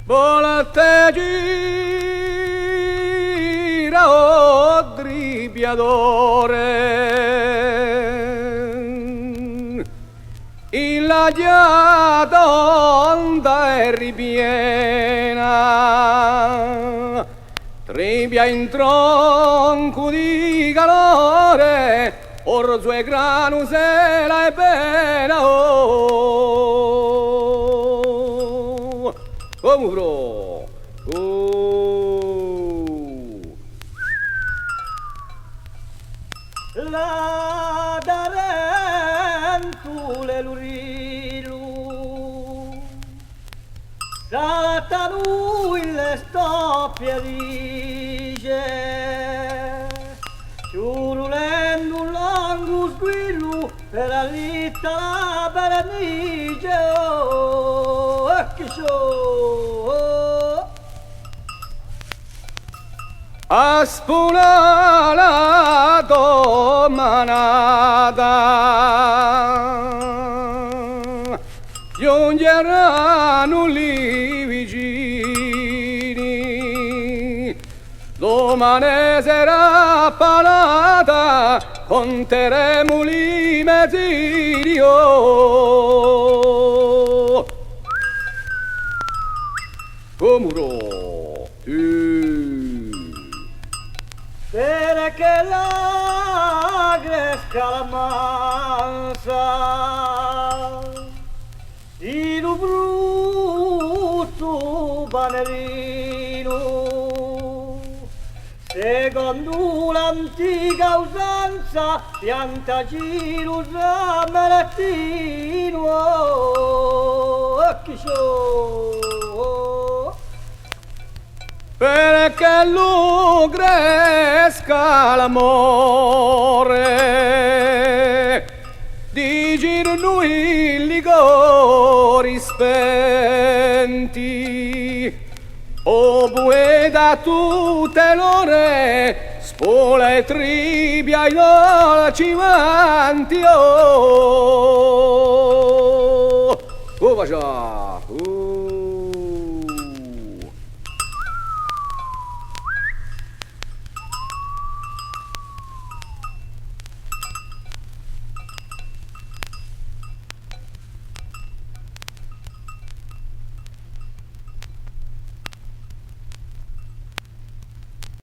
Volate gira o dribbiatore in la giada onda è ripiena tribbia in tronco di calore orzo e grano se la è bene come bro la darentule lurilu satanu le stoppie dice ciurulendo l'angus guillu per la litta la berenice oh che a spuna la domanata giungeranno lì vicini domani sarà palata conteremo li mezzini comuro perché la gresca la mansa in un brutto banerino secondo l'antica usanza pianta giro ramerattino che perché lo cresca l'amore di giro noi ligori spenti o bue da tutte l'ore spola e tribbia i dolci vanti oh facciamo